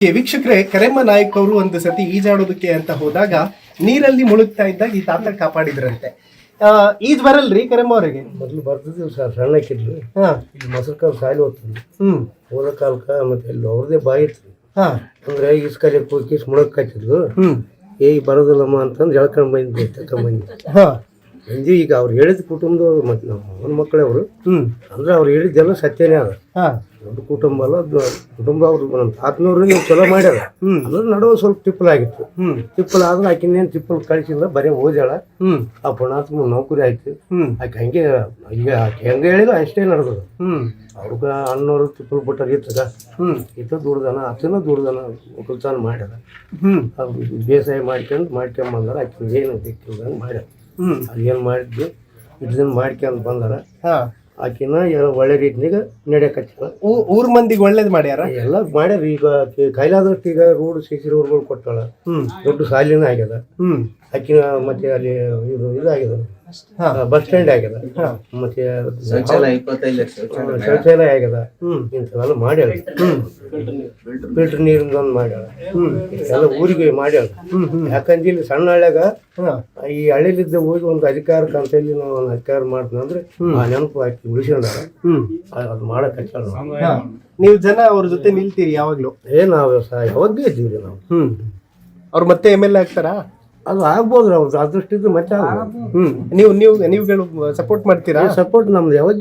ವೀಕ್ಷಕರೇ, ಕರೆಮ್ಮ ನಾಯಕ್ ಅವರು ಒಂದು ಸತಿ ಈಜಾಡೋದಕ್ಕೆ ಅಂತ ಹೋದಾಗ ನೀರಲ್ಲಿ ಮುಳುಗ್ತಾ ಇದ್ದಾಗ ಈ ತಾತ ಕಾಪಾಡಿದ್ರಂತೆ. ಈಜ್ ಬರಲ್ರಿ ಕರೆಮ್ಮ ಅವರಿಗೆ? ಮೊದಲು ಬರ್ತಿದ್ವಿ ಸರ್, ಸಣ್ಣಕ್ಕಿದ್ವಿ. ಇಲ್ಲಿ ಮೊಸರು ಕಾಲ ಸಾಲಿ ಹೋಗ್ತಿದ್ವಿ. ಹೋದ ಕಾಲಕ್ಕ ಮತ್ತೆ ಅಲ್ಲಿ ಅವ್ರದೇ ಬಾಯಿ ಇತ್ತು. ಅಂದ್ರೆ ಈಸ್ಕಲಿಕ್ಕೆ ಹೋಗಿ ಮುಳಕ್ ಹಾಕಿದ್ಲು. ಬರೋದಿಲ್ಲಮ್ಮ ಅಂತಂದು ಎಳ್ಕೊಂಡ್ ಬಂದ್ವಿ, ತಕೊಂಡ್ಬಂದ್ವಿ. ಈಗ ಅವ್ರು ಹೇಳಿದ ಕುಟುಂಬದವ್ರು ಮತ್ತೆ ನಮ್ಮ ಅವನ ಮಕ್ಕಳವ್ರು. ಅಂದ್ರೆ ಅವ್ರು ಹೇಳಿದ್ದೆಲ್ಲ ಸತ್ಯನೇ ಅದ. ದೊಡ್ಡ ಕುಟುಂಬ ಅಲ್ಲ, ಕುಟುಂಬ. ಅವ್ರು ನಮ್ಮ ತಾತನವ್ರು ನೀವು ಚಲೋ ಮಾಡ್ಯಾರ. ಅಂದ್ರೆ ನಡುವ ಸ್ವಲ್ಪ ತಿಪ್ಪಲ್ ಆಗಿತ್ತು. ತಿಪ್ಪಲ್ ಆದ್ರೆ ಆಕಿನೇನು ತಿಪ್ಪಲ್ ಕಳಿಸಿಲ್ಲ, ಬರೀ ಓದ್ಯಾಳ. ಆ ಪುಣಾತ್ಮ ನೌಕರಿ ಆಯ್ತು. ಆಕೆ ಹಂಗೆ ಈಗ ಆಕೆ ಹೆಂಗೆ ಹೇಳಿಲ್ಲ ಅಷ್ಟೇ ನಡೆದದು. ಅವ್ರಿಗೆ ಅಣ್ಣವ್ರು ತಿಪ್ಪಲ್ ಬಿಟ್ಟಾರ ಈತ ದುಡ್ದಾನ, ಆತನ ದುಡ್ದಾನ, ಒಕ್ಕಲ್ತಾನ ಮಾಡ್ಯಾರ. ಬೇಸಾಯ ಮಾಡ್ಕೊಂಡ್ ಬಂದಾರ. ಆಕೆ ಏನು ದಿಕ್ಕಿಲ್ದಂಗೆ ಮಾಡ್ಯಾರ. ಅದೇನು ಮಾಡಿದ್ವಿ ಇದನ್ನ ಮಾಡ್ಕೊಂಡ್ ಬಂದಾರ. ಆಕಿನ ಒಳ್ಳೆ ರೀತಿಯಾಗ ನಡೆಯಕತ್ತಿಲ್ಲ. ಊರ್ ಮಂದಿಗೆ ಒಳ್ಳೇದ್ ಮಾಡ್ಯಾರ, ಎಲ್ಲ ಮಾಡ್ಯಾರ. ಈಗ ಕೈಲಾದಷ್ಟು ಈಗ ರೋಡ್ ಸಿಸಿ ರೋಡ್ಗಳು ಕೊಟ್ಟಾಳ, ದೊಡ್ಡ ಶಾಲಿನ ಆಗ್ಯದ. ಆಕಿನ ಮತ್ತೆ ಅಲ್ಲಿ ಇದಾಗ್ಯದ, ಬಸ್ ಸ್ಟ್ಯಾಂಡ್ ಆಗ್ಯದ, ಮತ್ತೆ ಶೌಚಾಲಯ ಆಗ್ಯದ. ಇಂಥವೆಲ್ಲ ಮಾಡ್ಯಾಳ. ಫಿಲ್ಟರ್ ನೀರಿಂದ ಒಂದು ಮಾಡ್ಯಾಳ. ಎಲ್ಲ ಊರಿಗೆ ಮಾಡ್ಯಾಳ. ಯಾಕಂದ್ರೆ ಇಲ್ಲಿ ಸಣ್ಣ ಹಳ್ಳ್ಯಾಗ ಈ ಹಳ್ಳಿಲಿದ್ದ ಹೋಗಿ ಒಂದು ಅಧಿಕಾರಕ್ಕೆ ಅಂತ ಹೇಳಿ ನಾವು ಒಂದು ಅಧಿಕಾರ ಮಾಡ್ತೀನಂದ್ರೆ ಆ ನೆನಪು ಹಾಕಿ ಉಳಿಸ್ಕೊಂಡಾರ. ಅದು ಮಾಡಕ್ ಹಚ್ಚಾಳ. ನೀವು ಜನ ಅವ್ರ ಜೊತೆ ನಿಲ್ತೀರಿ ಯಾವಾಗ್ಲೂ? ನಾವು ಯಾವಾಗ ಇದ್ದೀವಿ ನಾವು. ಅವ್ರು ಮತ್ತೆ MLA ಆಗ್ತಾರಾ? ಅದು ಆಗ್ಬೋದ್ರಿ. ಅವ್ರದ್ದು ಅದೃಷ್ಟ ಇದ್ರೆ ಮತ್ತೆ ನೀವು ಸಪೋರ್ಟ್ ಮಾಡ್ತೀರಾ? ಸಪೋರ್ಟ್ ನಮ್ದು ಯಾವಾಗ